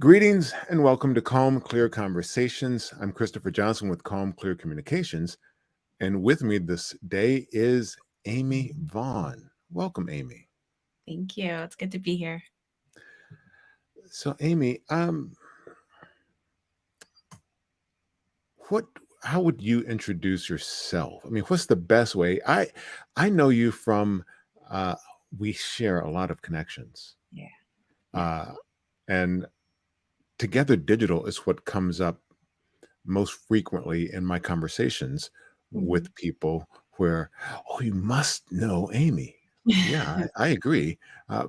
Greetings and welcome to Calm, Clear Conversations. I'm Christopher Johnson with Calm, Clear Communications. And with me this day is Amy Vaughn. Welcome, Amy. Thank you. It's good to be here. So, Amy, what how would you introduce yourself? I mean, what's the best way? I know you from uh we share a lot of connections. Yeah. Yeah. Uh and Together Digital is what comes up most frequently in my conversations Mhm. with people where, oh, you must know Amy. Yeah, I agree. Uh,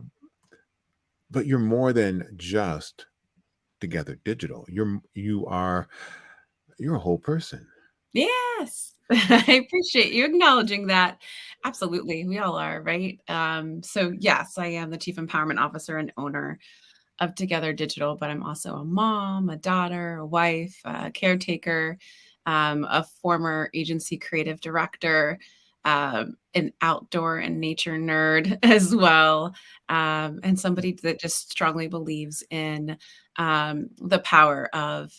but you're more than just Together Digital. You're a whole person. Yes. I appreciate you acknowledging that. Absolutely. We all are, right? So yes, I am the Chief Empowerment Officer and owner of Together Digital, but I'm also a mom, a daughter, a wife, a caretaker, a former agency creative director, an outdoor and nature nerd as well, and somebody that just strongly believes in the power of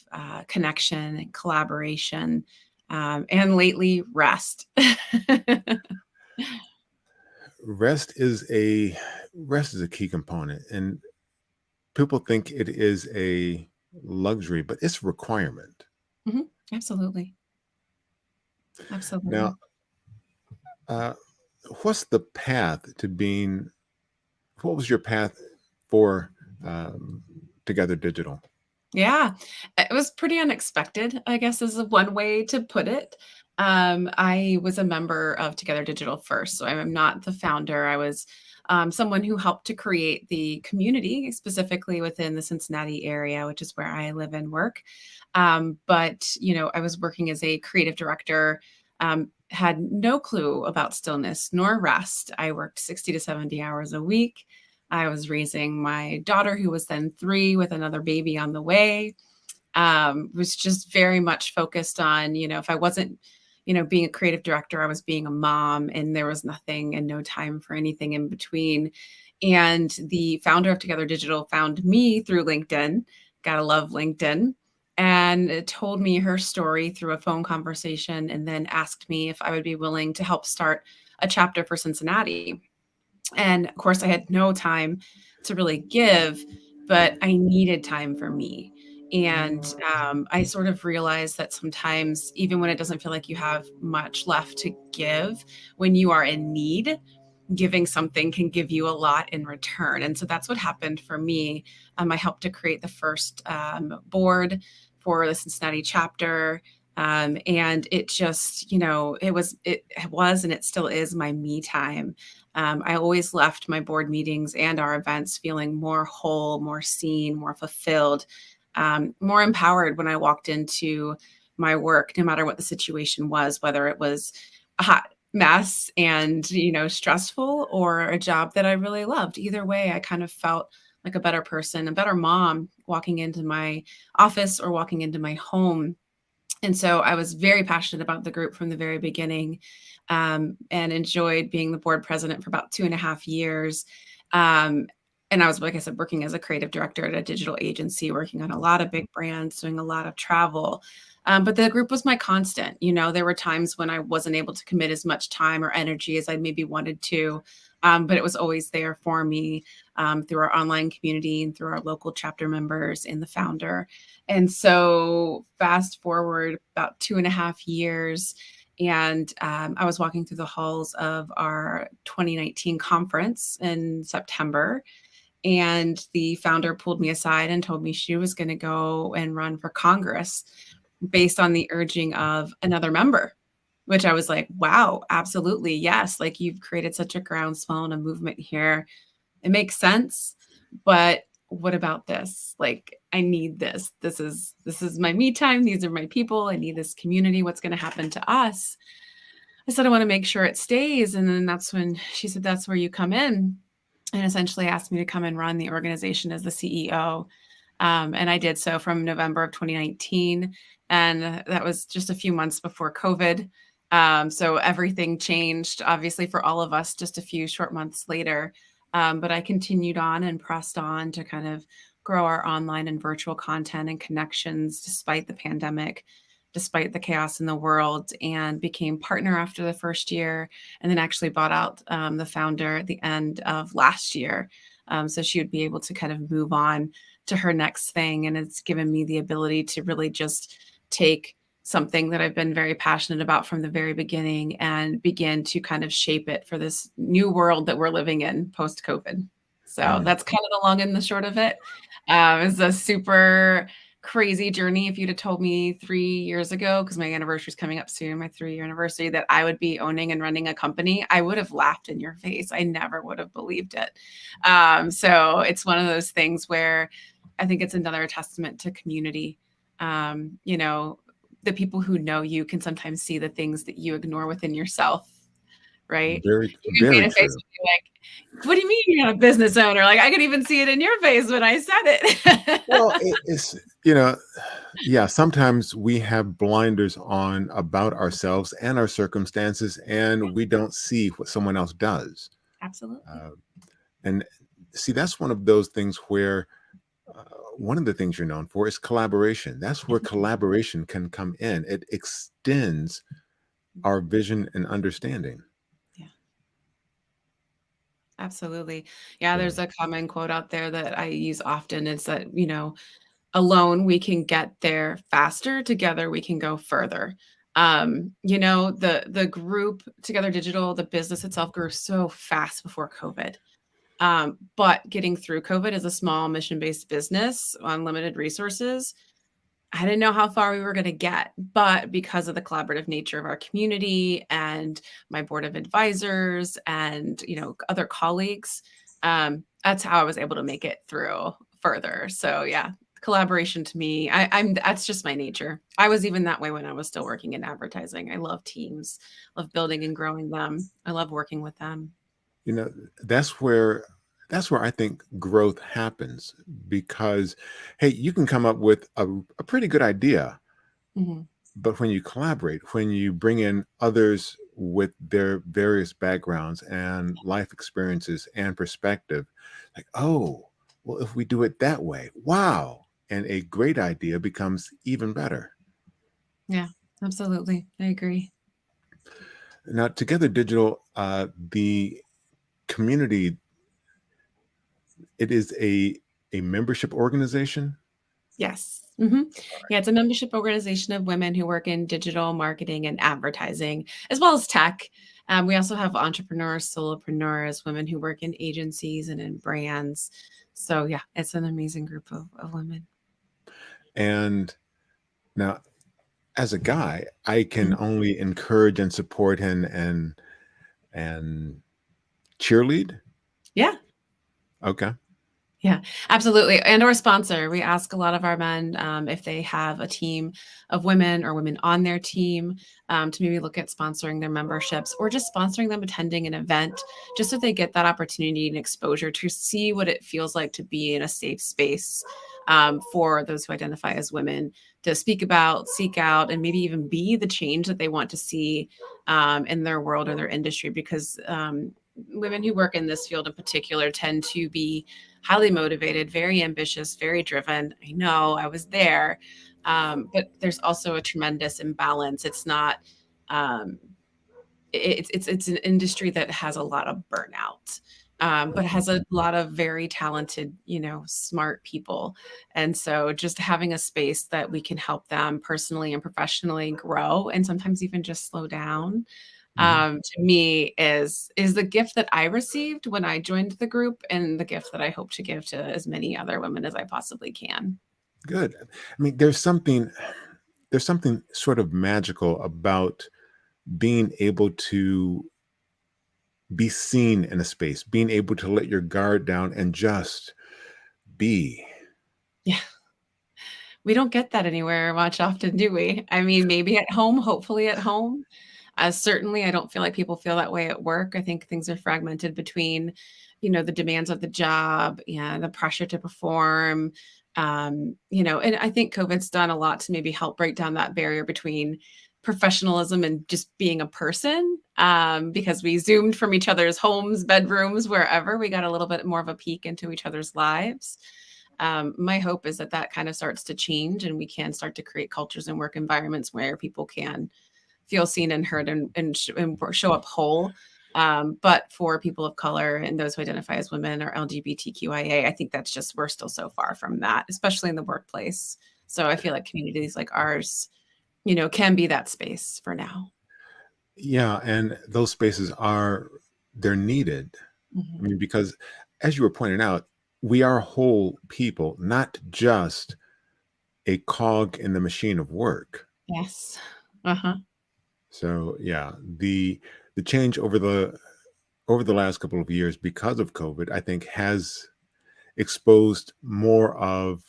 connection and collaboration, and lately rest. Rest is a Rest is a key component, and people think it is a luxury, but it's a requirement. Mhm. Absolutely. Now, Absolutely. uh, what's the path to being? What was your path for um, Together Digital? Yeah, it was pretty unexpected, I guess, is one way to put it. I was a member of Together Digital first, so I'm not the founder. I was someone who helped to create the community, specifically within the Cincinnati area, which is where I live and work. But I was working as a creative director. Had no clue about stillness nor rest. I worked 60 to 70 hours a week. I was raising my daughter, who was then 3 with another baby on the way. Was just very much focused on, if I wasn't, being a creative director, I was being a mom, and there was nothing and no time for anything in between. And the founder of Together Digital found me through LinkedIn. Gotta love LinkedIn. And it told me her story through a phone conversation, and then asked me if I would be willing to help start a chapter for Cincinnati. And of course, I had no time to really give, but I needed time for me. And I sort of realized that sometimes, even when it doesn't feel like you have much left to give, when you are in need, giving something can give you a lot in return. And so that's what happened for me. I helped to create the first board for the Cincinnati chapter. And it just, it was, and it still is my me time. I always left my board meetings and our events feeling more whole, more seen, more fulfilled, more empowered when I walked into my work, no matter what the situation was, whether it was a hot mess and, stressful, or a job that I really loved. Either way, I kind of felt like a better person, a better mom walking into my office or walking into my home. And so I was very passionate about the group from the very beginning, and enjoyed being the board president for about 2.5 years. Um, and I was, like I said, working as a creative director at a digital agency, working on a lot of big brands, doing a lot of travel. But the group was my constant. There were times when I wasn't able to commit as much time or energy as I maybe wanted to, but it was always there for me, through our online community and through our local chapter members and the founder. And so fast forward about 2.5 years, and I was walking through the halls of our 2019 conference in September, and the founder pulled me aside and told me she was going to go and run for Congress based on the urging of another member, which I was like, wow, absolutely. Yes. Like, you've created such a groundswell and a movement here. It makes sense. But what about this? Like, I need this. This is my me time. These are my people. I need this community. What's going to happen to us? I said, I want to make sure it stays. And then that's when she said, that's where you come in, and essentially asked me to come and run the organization as the CEO. And I did so from November of 2019. And that was just a few months before COVID. So everything changed, obviously, for all of us just a few short months later. But I continued on and pressed on to kind of grow our online and virtual content and connections despite the pandemic, despite the chaos in the world, and became partner after the first year, and then actually bought out the founder at the end of last year. So she would be able to kind of move on to her next thing. And it's given me the ability to really just take something that I've been very passionate about from the very beginning and begin to kind of shape it for this new world that we're living in post COVID. So Mm. that's kind of the long and the short of it. It's a super crazy journey. If you'd have told me 3 years ago, because my anniversary is coming up soon, my 3-year anniversary, that I would be owning and running a company, I would have laughed in your face. I never would have believed it. So it's one of those things where I think it's another testament to community. You know, the people who know you can sometimes see the things that you ignore within yourself, right? Very, You can very paint a face true. with you like, what do you mean you're not a business owner? Like I could even see it in your face when I said Well, it. it's, yeah, sometimes we have blinders on about ourselves and our circumstances, and we don't see what someone else does. Absolutely. Uh, and see, that's one of those things where uh, one of the things you're known for is collaboration. That's where collaboration can come in. It extends our vision and understanding. Yeah, absolutely. Yeah, So, there's a common quote out there that I use often. It's that, alone we can get there faster, together we can go further. The group Together Digital, the business itself grew so fast before COVID. But getting through COVID as a small mission-based business on limited resources, I didn't know how far we were going to get, but because of the collaborative nature of our community and my board of advisors and other colleagues, that's how I was able to make it through further. So yeah, collaboration to me, I'm that's just my nature. I was even that way when I was still working in advertising. I love teams, love building and growing them. I love working with them. you know, that's where I think growth happens because, hey, you can come up with a pretty good idea, Mhm. but when you collaborate, when you bring in others with their various backgrounds and life experiences and perspective, like, oh, well, if we do it that way, wow. And a great idea becomes even better. Yeah, absolutely. I agree. Now, Together Digital, the community, it is a membership organization. Yes. Yeah, it's a membership organization of women who work in digital marketing and advertising, as well as tech. We also have entrepreneurs, solopreneurs, women who work in agencies and in brands. So yeah, it's an amazing group of women. And now, as a guy, I can Mhm. only encourage and support and cheerlead. Yeah. Okay. Yeah, absolutely. And or sponsor. We ask a lot of our men if they have a team of women or women on their team to maybe look at sponsoring their memberships or just sponsoring them attending an event, just so they get that opportunity and exposure to see what it feels like to be in a safe space for those who identify as women to speak about, seek out, and maybe even be the change that they want to see in their world or their industry. Because women who work in this field in particular tend to be highly motivated, very ambitious, very driven. I know I was there. But there's also a tremendous imbalance. It's not, um, it's an industry that has a lot of burnout, but has a lot of very talented, smart people. And so just having a space that we can help them personally and professionally grow and sometimes even just slow down Mhm. to me is the gift that I received when I joined the group and the gift that I hope to give to as many other women as I possibly can. Good. I mean, there's something sort of magical about being able to be seen in a space, being able to let your guard down and just be. Yeah. We don't get that anywhere much often, do we? I mean, maybe at home, hopefully at home. Certainly, I don't feel like people feel that way at work. I think things are fragmented between, the demands of the job and the pressure to perform. And I think COVID's done a lot to maybe help break down that barrier between professionalism and just being a person. Because we zoomed from each other's homes, bedrooms, wherever. We got a little bit more of a peek into each other's lives. My hope is that that kind of starts to change and we can start to create cultures and work environments where people can feel seen and heard and show up whole. But for people of color and those who identify as women or LGBTQIA, I think that's just, we're still so far from that, especially in the workplace. So I feel like communities like ours, can be that space for now. Yeah, and those spaces are they're needed. I Mhm. mean, because as you were pointing out, we are whole people, not just a cog in the machine of work. Yes. Uh-huh. So yeah, the change over the last couple of years because of COVID, I think has exposed more of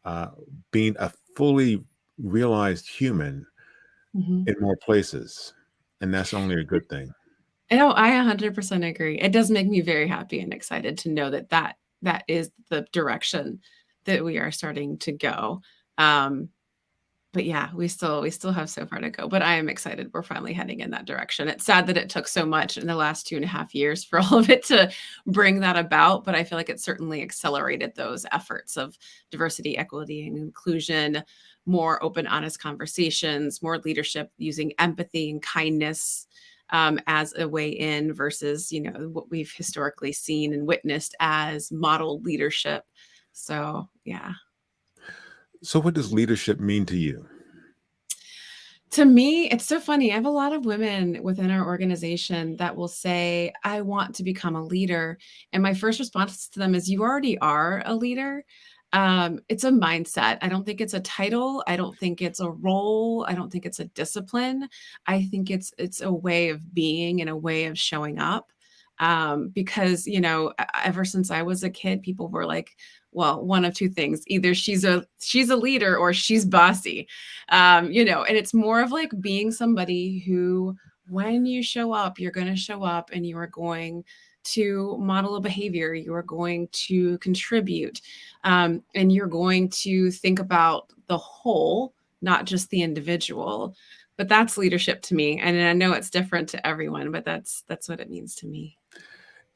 uh, being a fully realized human Mhm. in more places, and that's only a good thing. No, I 100% agree. It does make me very happy and excited to know that that is the direction that we are starting to go. Um, but yeah, we still have so far to go, but I am excited we're finally heading in that direction. It's sad that it took so much in the last 2.5 years for all of it to bring that about, but I feel like it certainly accelerated those efforts of diversity, equity, and inclusion, more open, honest conversations, more leadership using empathy and kindness as a way in versus, what we've historically seen and witnessed as model leadership. So yeah. So, what does leadership mean to you? To me, it's so funny. I have a lot of women within our organization that will say, I want to become a leader. And my first response to them is, you already are a leader. It's a mindset. I don't think it's a title. I don't think it's a role. I don't think it's a discipline. I think it's a way of being and a way of showing up. Because, ever since I was a kid, people were like, well, one of two things. Either she's a leader or she's bossy, and it's more of like being somebody who, when you show up, you're going to show up and you are going to model a behavior, you are going to contribute, and you're going to think about the whole, not just the individual. But that's leadership to me, and I know it's different to everyone, but that's what it means to me.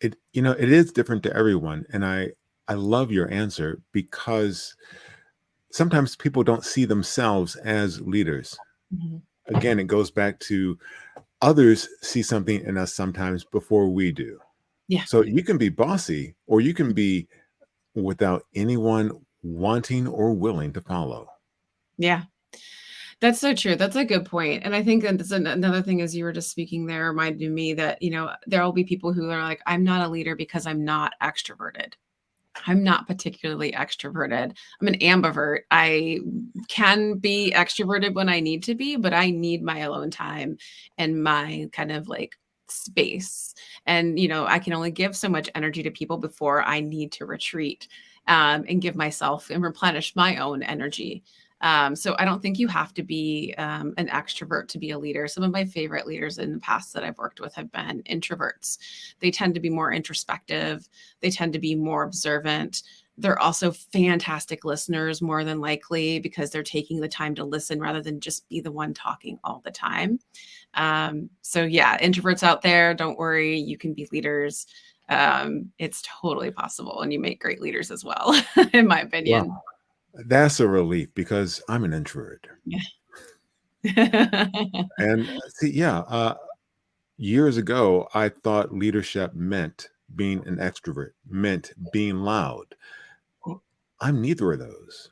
It is different to everyone, and I love your answer because sometimes people don't see themselves as leaders. Mhm. Again, it goes back to others see something in us sometimes before we do. Yeah. So you can be bossy or you can be without anyone wanting or willing to follow. Yeah. That's so true. That's a good point. And I think that that's another thing as you were just speaking there reminded me that, there will be people who are like, I'm not a leader because I'm not extroverted. I'm not particularly extroverted. I'm an ambivert. I can be extroverted when I need to be, but I need my alone time and my kind of like space. And, I can only give so much energy to people before I need to retreat, and give myself and replenish my own energy. So I don't think you have to be an extrovert to be a leader. Some of my favorite leaders in the past that I've worked with have been introverts. They tend to be more introspective. They tend to be more observant. They're also fantastic listeners, more than likely, because they're taking the time to listen rather than just be the one talking all the time. So, yeah, introverts out there, don't worry, you can be leaders. It's totally possible, and you make great leaders as well, in my opinion. Wow. That's a relief because I'm an introvert. Yeah. And see, yeah, years ago, I thought leadership meant being an extrovert, meant being loud. I'm neither of those.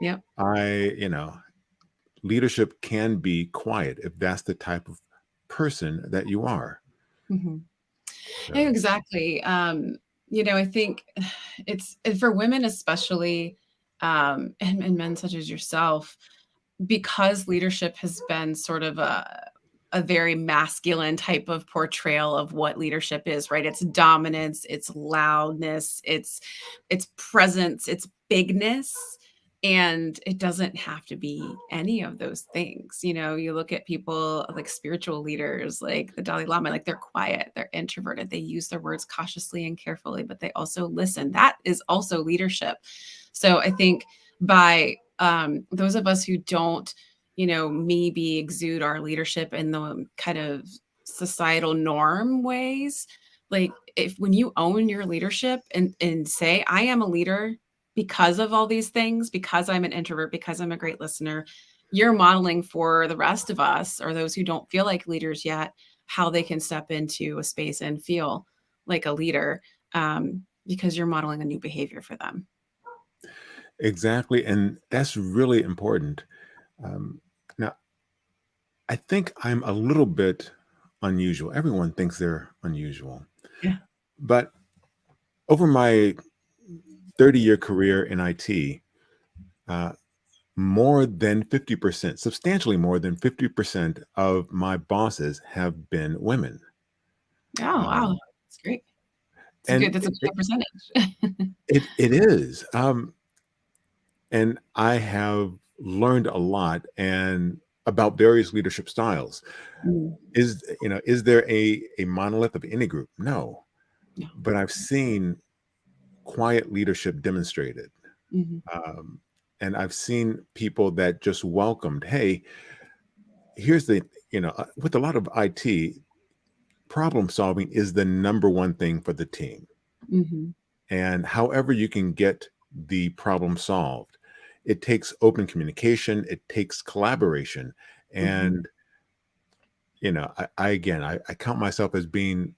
Yep. I leadership can be quiet if that's the type of person that you are. Mhm. So, Exactly. I think it's for women especially, and men such as yourself, because leadership has been sort of a very masculine type of portrayal of what leadership is, right? It's dominance, it's loudness, it's presence, it's bigness. And it doesn't have to be any of those things. You look at people like spiritual leaders, like the Dalai Lama, like they're quiet, they're introverted, they use their words cautiously and carefully, but they also listen. That is also leadership. So I think by those of us who don't, maybe exude our leadership in the kind of societal norm ways, like if when you own your leadership and say, I am a leader, because of all these things, because I'm an introvert, because I'm a great listener, you're modeling for the rest of us or those who don't feel like leaders yet, how they can step into a space and feel like a leader, because you're modeling a new behavior for them. Exactly, and that's really important. Um, Now, I think I'm a little bit unusual. Everyone thinks they're unusual, Yeah. but over my 30-year career in IT, uh, more than 50%, substantially more than 50% of my bosses have been women. Oh, wow. Um, That's great. It's a and good that's a it, high percentage. it is. And I have learned a lot and about various leadership styles. Mm, Is there a monolith of any group? No, no. but I've seen quiet leadership demonstrated. Mhm, Um, and I've seen people that just welcomed, hey, here's with a lot of IT, problem solving is the number one thing for the team. mhm, And however you can get the problem solved, it takes open communication, it takes collaboration. mhm, And, I count myself as being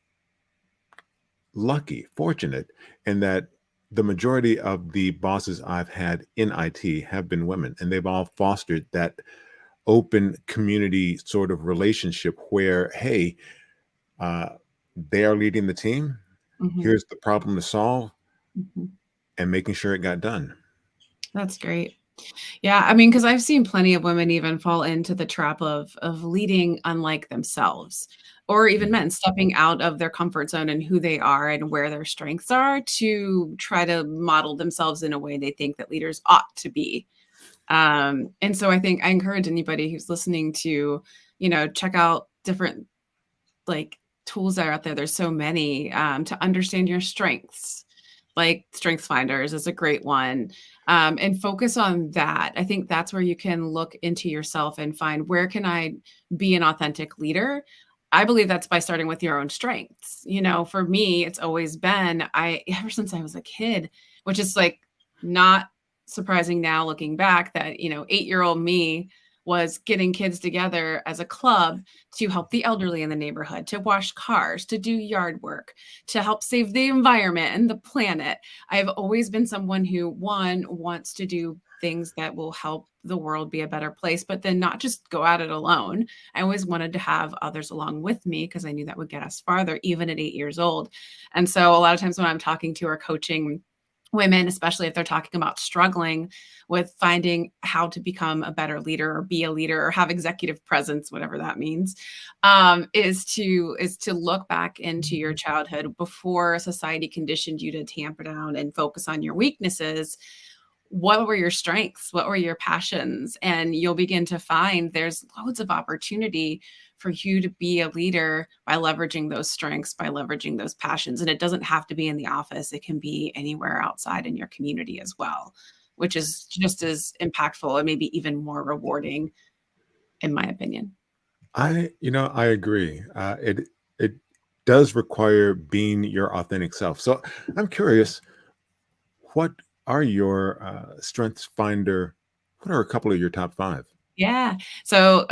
lucky, fortunate in that the majority of the bosses I've had in IT have been women, and they've all fostered that open community sort of relationship where, hey, uh, they are leading the team. mhm, Here's the problem to solve, mhm. and making sure it got done. That's great. Yeah, I mean, because 'cause I've seen plenty of women even fall into the trap of leading unlike themselves, or even Mhm. men stepping out of their comfort zone and who they are and where their strengths are to try to model themselves in a way they think that leaders ought to be. And so I think I encourage anybody who's listening to, check out different like tools that are out there. There's so many, to understand your strengths. Like Strengths Finders is a great one. And focus on that. I think that's where you can look into yourself and find where can I be an authentic leader. I believe that's by starting with your own strengths. For me, it's always been I ever since I was a kid, which is like not surprising now looking back that, 8-year-old me was getting kids together as a club to help the elderly in the neighborhood, to wash cars, to do yard work, to help save the environment and the planet. I've always been someone who, one, wants to do things that will help the world be a better place, but then not just go at it alone. I always wanted to have others along with me because I knew that would get us farther, even at 8 years old. And so a lot of times when I'm talking to or coaching women, especially if they're talking about struggling with finding how to become a better leader or be a leader or have executive presence, whatever that means, is to look back into your childhood before society conditioned you to tamper down and focus on your weaknesses. What were your strengths? What were your passions? And you'll begin to find there's loads of opportunity for you to be a leader by leveraging those strengths, by leveraging those passions. And it doesn't have to be in the office, it can be anywhere outside in your community as well, which is just as impactful and maybe even more rewarding, in my opinion. I agree. It does require being your authentic self. So I'm curious, what are your strengths finder? What are a couple of your top five? Yeah. So,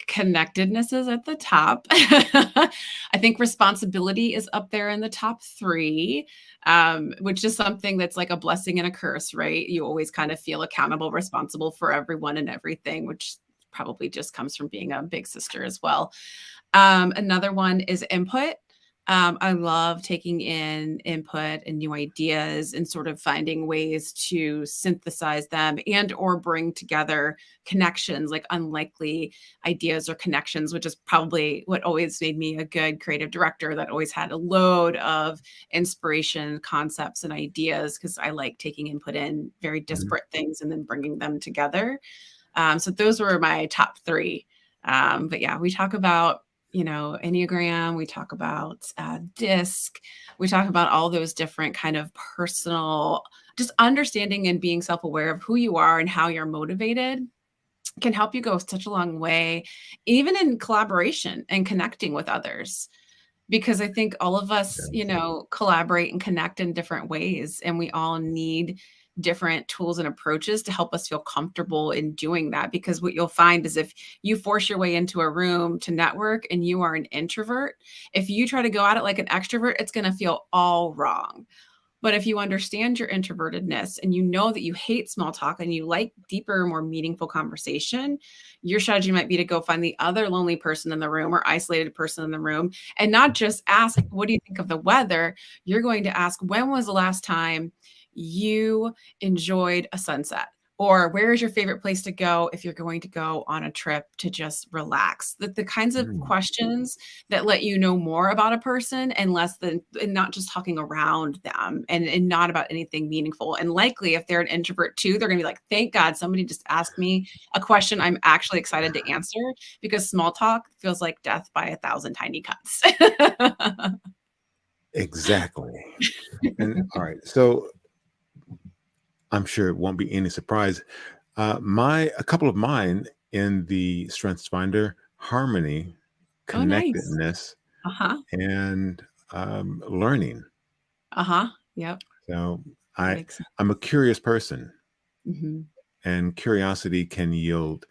connectedness is at the top. I think responsibility is up there in the top 3, which is something that's like a blessing and a curse, right? You always kind of feel accountable, responsible for everyone and everything, which probably just comes from being a big sister as well. Another one is input. I love taking in input and new ideas and sort of finding ways to synthesize them and or bring together connections, like unlikely ideas or connections, which is probably what always made me a good creative director that always had a load of inspiration, concepts, and ideas because I like taking input in very Mhm. disparate things and then bringing them together. So those were my top 3. But yeah, we talk about, Enneagram, we talk about DISC, we talk about all those different kind of personal, just understanding and being self aware of who you are and how you're motivated can help you go such a long way, even in collaboration and connecting with others. Because I think all of us, Yeah. collaborate and connect in different ways, and we all need different tools and approaches to help us feel comfortable in doing that. Because what you'll find is if you force your way into a room to network and you are an introvert, if you try to go at it like an extrovert, it's going to feel all wrong. But if you understand your introvertedness and you know that you hate small talk and you like deeper, more meaningful conversation, your strategy might be to go find the other lonely person in the room or isolated person in the room and not just ask, what do you think of the weather? You're going to ask, when was the last time you enjoyed a sunset? Or where is your favorite place to go if you're going to go on a trip to just relax? The kinds of Mm. questions that let you know more about a person and less than and not just talking around them and not about anything meaningful. And likely if they're an introvert too, they're gonna be like, thank God somebody just asked me a question I'm actually excited to answer because small talk feels like death by a thousand tiny cuts. Exactly. And all right, so I'm sure it won't be any surprise. My a couple of mine in the Strengths Finder: harmony, Oh, nice. connectedness, Uh-huh. and learning. Uh-huh. Yep. So That I makes sense. I'm a curious person, Mhm. and curiosity can yield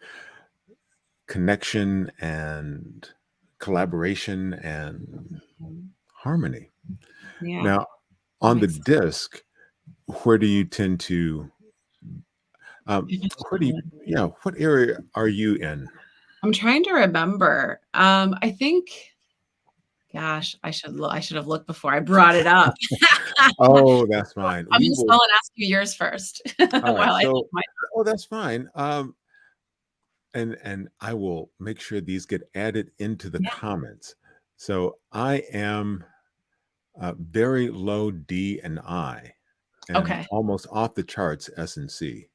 connection and collaboration and Mhm. harmony. Yeah, Now, that on the makes sense. disc, where do you tend to where do you, yeah, what area are you in? I'm trying to remember. I think gosh, I should have looked before I brought it up. I'm Oh, that's fine. We gonna will. stall and ask you yours first All right. while I look So, mine. oh, that's fine. And I will make sure these get added into the Yeah. comments. So I am very low D and I, and Okay. almost off the charts S and C.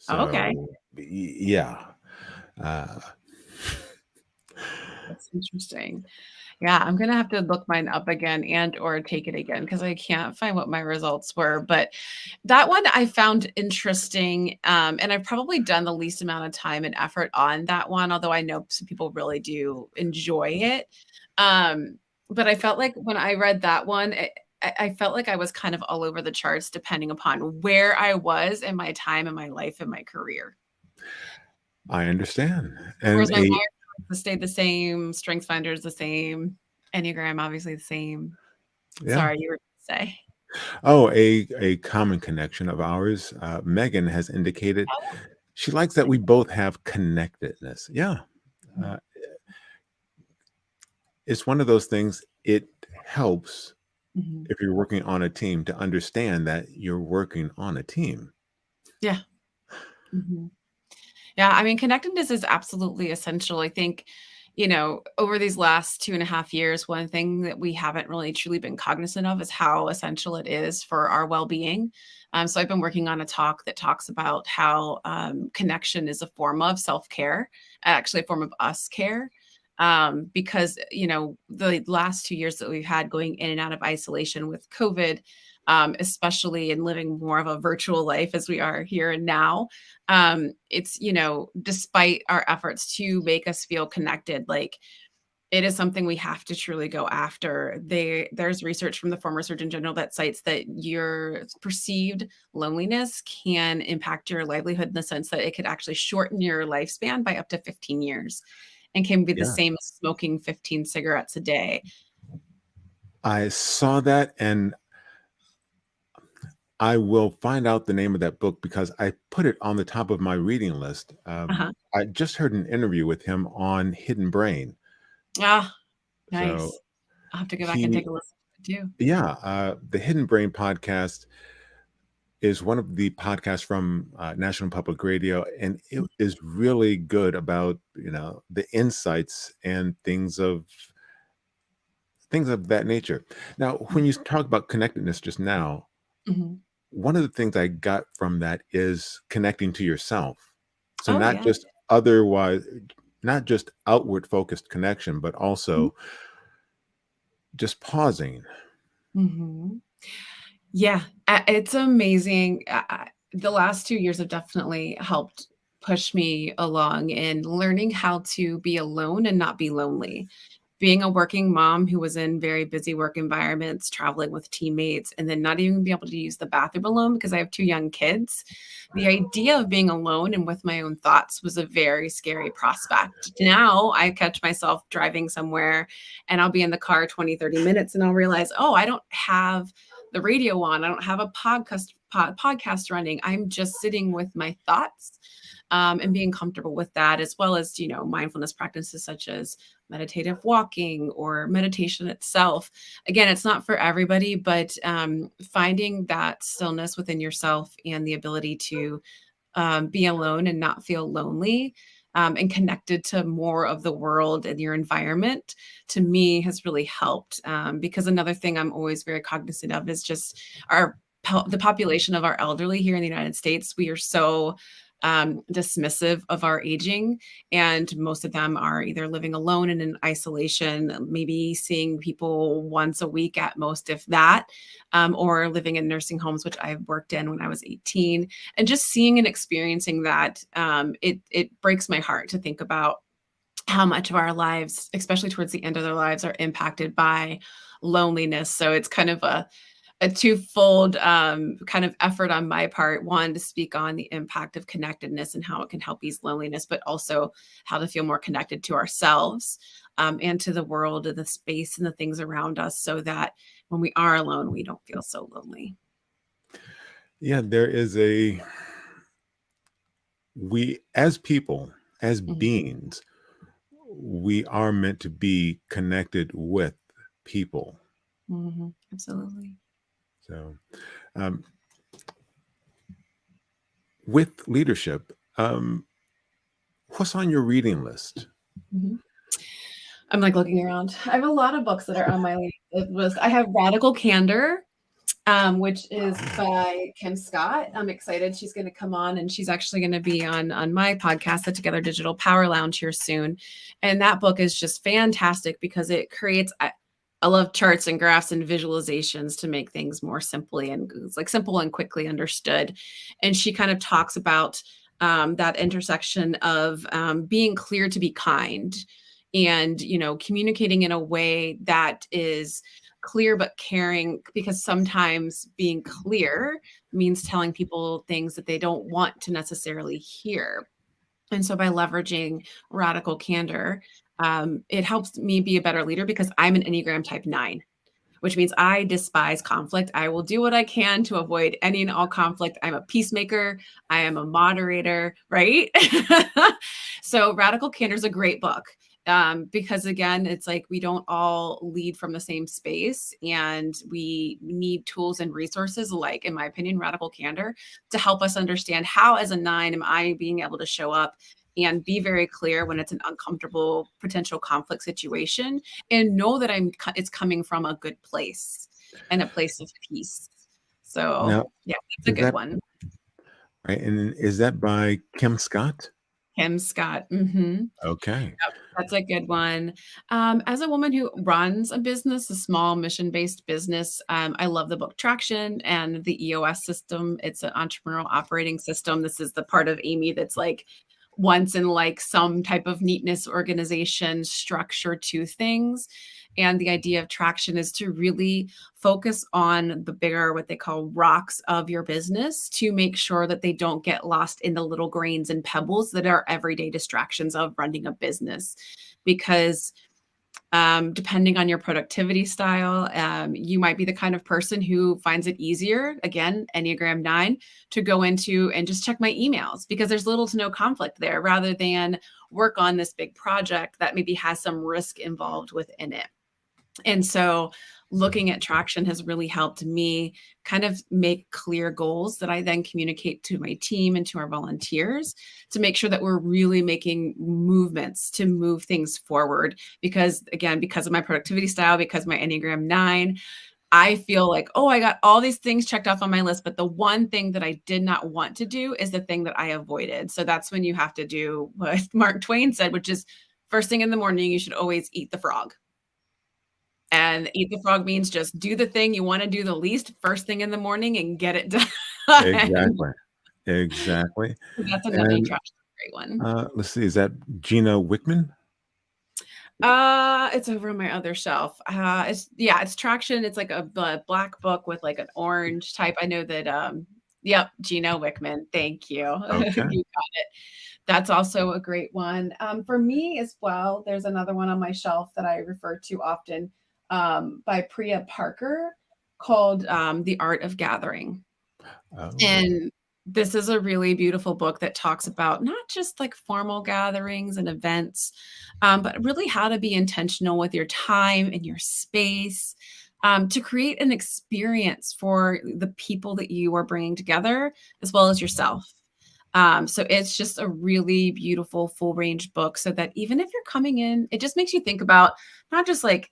Oh, okay. So yeah, uh, That's interesting. Yeah, I'm gonna have to look mine up again and or take it again because I can't find what my results were. But that one I found interesting, and I've probably done the least amount of time and effort on that one, although I know some people really do enjoy it. Um, but I felt like when I read that one, I felt like I was kind of all over the charts depending upon where I was in my time in my life and my career. I understand. And Whereas my Myers-Briggs stayed the same, StrengthsFinder is the same, Enneagram obviously the same. yeah. Sorry, you were gonna say. Oh, a common connection of ours. Megan has indicated Oh, she likes that we both have connectedness. Yeah. Uh, it's one of those things, it helps mhm. if you're working on a team to understand that you're working on a team. Yeah. Mhm. Yeah, I mean, connectedness is absolutely essential. I think, over these last 2.5 years, one thing that we haven't really truly been cognizant of is how essential it is for our well-being. So I've been working on a talk that talks about how connection is a form of self-care, actually a form of us care. Because, the last 2 years that we've had going in and out of isolation with COVID, especially in living more of a virtual life as we are here and now, it's despite our efforts to make us feel connected, like it is something we have to truly go after. There's research from the former surgeon general that cites that your perceived loneliness can impact your livelihood in the sense that it could actually shorten your lifespan by up to 15 years and can be the Yeah. same as smoking 15 cigarettes a day. I saw that, and I will find out the name of that book because I put it on the top of my reading list. Uh-huh. I just heard an interview with him on Hidden Brain. Ah, So nice. I'll have to go back and take he, a listen to it too. yeah, the Hidden Brain podcast is one of the podcasts from National Public Radio, and it is really good about the insights and things of that nature. Now, when you talk about connectedness just now, Mhm. one of the things I got from that is connecting to yourself. So Oh, not yeah. just otherwise, not just outward focused connection, but Mhm. also just pausing. Mhm. Yeah, it's amazing. The last 2 years have definitely helped push me along in learning how to be alone and not be lonely. being a working mom who was in very busy work environments, traveling with teammates, and then not even be able to use the bathroom alone because I have 2 young kids, the idea of being alone and with my own thoughts was a very scary prospect. Now I catch myself driving somewhere and I'll be in the car 20, 30 minutes and I'll realize, oh, I don't have the radio on. I don't have a podcast running. I'm just sitting with my thoughts, and being comfortable with that, as well as, mindfulness practices such as meditative walking or meditation itself. Again, it's not for everybody, but finding that stillness within yourself and the ability to be alone and not feel lonely, and connected to more of the world and your environment, to me has really helped. Because another thing I'm always very cognizant of is just the population of our elderly here in the United States. We are so dismissive of our aging, and most of them are either living alone and in isolation, maybe seeing people once a week at most, if that, or living in nursing homes, which I've worked in when I was 18. And just seeing and experiencing that, it breaks my heart to think about how much of our lives, especially towards the end of their lives, are impacted by loneliness. So it's kind of a twofold kind of effort on my part. One, to speak on the impact of connectedness and how it can help ease loneliness, but also how to feel more connected to ourselves, and to the world and the space and the things around us, so that when we are alone, we don't feel so lonely. Yeah, there is we as people, as Mhm, beings, we are meant to be connected with people. absolutely. So, um, with leadership, what's on your reading list? Mhm. I'm like looking around. I have a lot of books that are on my list. I have Radical Candor, which is by Kim Scott. I'm excited. She's going to come on, and she's actually going to be on my podcast, the Together Digital Power Lounge, here soon. And that book is just fantastic because it creates. I love charts and graphs and visualizations to make things more simply, and it's like simple and quickly understood. And she kind of talks about that intersection of being clear to be kind, and communicating in a way that is clear but caring, because sometimes being clear means telling people things that they don't want to necessarily hear. And so by leveraging radical candor, it helps me be a better leader because I'm an Enneagram type 9, which means I despise conflict. I will do what I can to avoid any and all conflict. I'm a peacemaker. I am a moderator, right? So Radical Candor is a great book, because again, it's like we don't all lead from the same space, and we need tools and resources, like, in my opinion, Radical Candor, to help us understand how, as a 9, am I being able to show up and be very clear when it's an uncomfortable potential conflict situation, and know that it's coming from a good place and a place of peace. So, Now, yeah, that's a is good that one. right? And is that by Kim Scott? Kim Scott. Mhm. Okay. Yep, that's a good one. As a woman who runs a business, a small mission-based business, I love the book Traction and the EOS system. It's an entrepreneurial operating system. This is the part of Amy that's like once in like some type of neatness, organization, structure to things. And the idea of traction is to really focus on the bigger, what they call rocks of your business, to make sure that they don't get lost in the little grains and pebbles that are everyday distractions of running a business. Because depending on your productivity style, you might be the kind of person who finds it easier, again, Enneagram 9, to go into and just check my emails because there's little to no conflict there, rather than work on this big project that maybe has some risk involved within it. And so looking at traction has really helped me kind of make clear goals that I then communicate to my team and to our volunteers, to make sure that we're really making movements to move things forward. Because again, because of my productivity style, because my Enneagram 9, I feel like, oh, I got all these things checked off on my list, but the one thing that I did not want to do is the thing that I avoided. So that's when you have to do what Mark Twain said, which is first thing in the morning, you should always eat the frog. And eat the frog means just do the thing you wanna do the least first thing in the morning and get it done. Exactly. Exactly. So that's another And trash, great one. let's see, is that Gina Wickman? It's over on my other shelf. It's Traction. It's like a black book with like an orange type. I know that, yep, Gino Wickman. Thank you. Okay. You got it. That's also a great one. For me as well, there's another one on my shelf that I refer to often, by Priya Parker, called The Art of Gathering. Oh, And this is a really beautiful book that talks about not just like formal gatherings and events, but really how to be intentional with your time and your space, to create an experience for the people that you are bringing together, as well as yourself. So it's just a really beautiful full range book, so that even if you're coming in, it just makes you think about not just like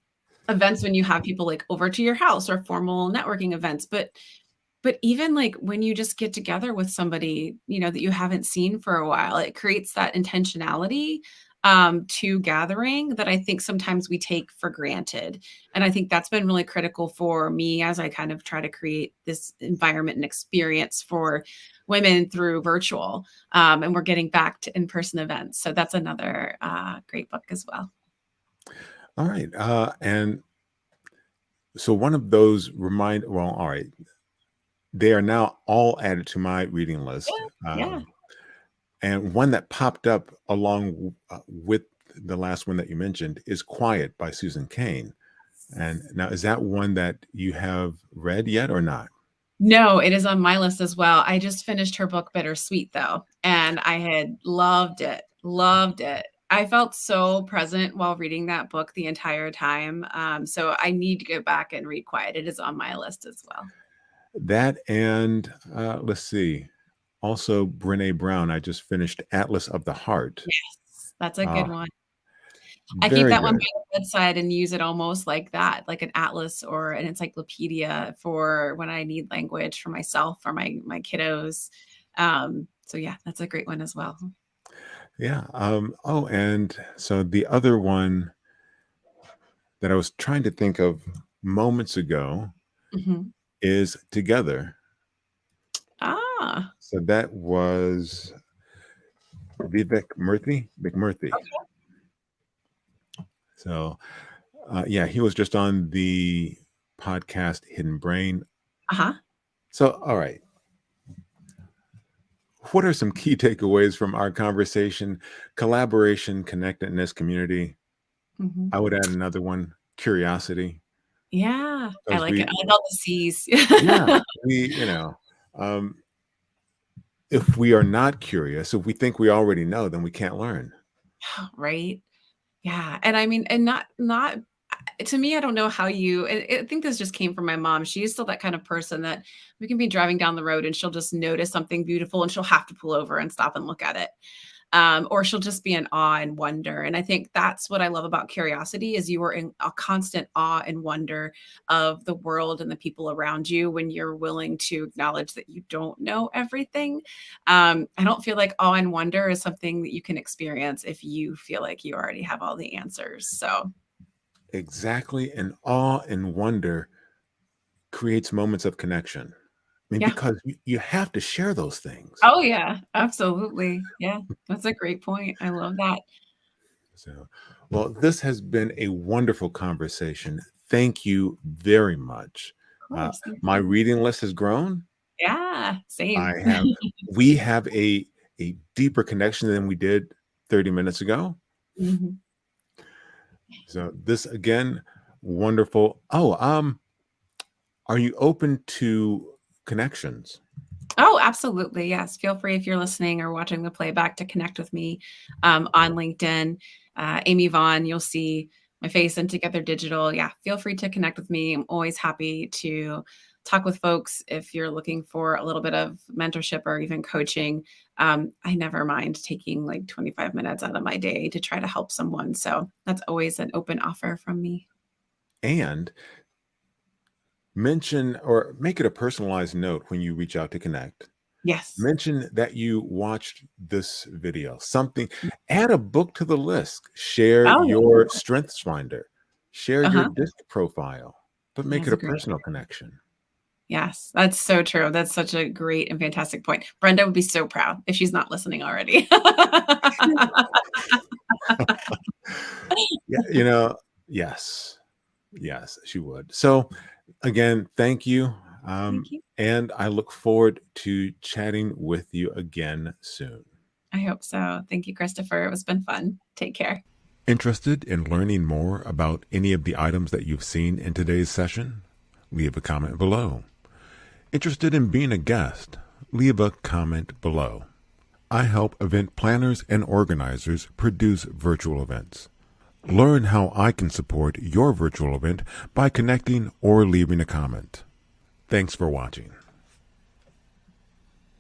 events when you have people like over to your house or formal networking events, but even like when you just get together with somebody, that you haven't seen for a while, it creates that intentionality, to gathering that I think sometimes we take for granted. And I think that's been really critical for me as I kind of try to create this environment and experience for women through virtual. And we're getting back to in-person events. So that's another great book as well. all right. And so one of those well, all right. They are now all added to my reading list. Yeah. Yeah. And one that popped up along with the last one that you mentioned is Quiet by Susan Cain. And now, is that one that you have read yet or not? No, it is on my list as well. I just finished her book Bittersweet though, and I had loved it. Loved it. I felt so present while reading that book the entire time. So I need to go back and read Quiet. It is on my list as well. That and let's see. Also, Brene Brown. I just finished Atlas of the Heart. Yes, that's a Uh, good one. I keep Very that one by good. the bedside and use it almost like that, like an atlas or an encyclopedia for when I need language for myself or my kiddos. So yeah, that's a great one as well. Yeah. Oh, and so the other one that I was trying to think of moments ago Mhm. is Together. Ah, So that was Vivek Murthy. McMurthy. okay. So yeah, he was just on the podcast Hidden Brain. Uh-huh. So, all right. What are some key takeaways from our conversation? Collaboration, connectedness, community. Mhm. I would add another one, curiosity, Yeah, I because like it. I we, like all the C's. yeah, um, if we are not curious, if we think we already know, then we can't learn. Right? Yeah, and I mean, and not to me, I don't know how I think this just came from my mom. She's still that kind of person that we can be driving down the road and she'll just notice something beautiful and she'll have to pull over and stop and look at it. Or she'll just be in awe and wonder. And I think that's what I love about curiosity is you are in a constant awe and wonder of the world and the people around you when you're willing to acknowledge that you don't know everything. I don't feel like awe and wonder is something that you can experience if you feel like you already have all the answers. So Exactly. And awe and wonder creates moments of connection. I mean, yeah. because you have to share those things. Oh yeah, absolutely. Yeah. That's a great point. I love that. So, well, this has been a wonderful conversation. Thank you very much. Of course. Thank My you. reading list has grown. Yeah, I same. have, we have a deeper connection than we did 30 minutes ago. Mhm. So this again, wonderful. Oh, are you open to connections? Oh, absolutely. Yes. Feel free if you're listening or watching the playback to connect with me, on LinkedIn. Amy Vaughn, you'll see my face in Together Digital. Yeah, feel free to connect with me. I'm always happy to talk with folks if you're looking for a little bit of mentorship or even coaching. I never mind taking like 25 minutes out of my day to try to help someone. So that's always an open offer from me. And mention or make it a personalized note when you reach out to connect. Yes. Mention that you watched this video, something, add a book to the list, share Oh, yeah. your strengths finder, share your Uh-huh. disc profile, but make That's it a a great. personal connection. Yes, that's so true. That's such a great and fantastic point. Brenda would be so proud if she's not listening already. Yeah, yes. Yes, she would. So, again, thank you, Thank you. and I look forward to chatting with you again soon. I hope so. Thank you, Christopher. It's been fun. Take care. Interested in learning more about any of the items that you've seen in today's session? Leave a comment below. Interested in being a guest? Leave a comment below. I help event planners and organizers produce virtual events. Learn how I can support your virtual event by connecting or leaving a comment. Thanks for watching.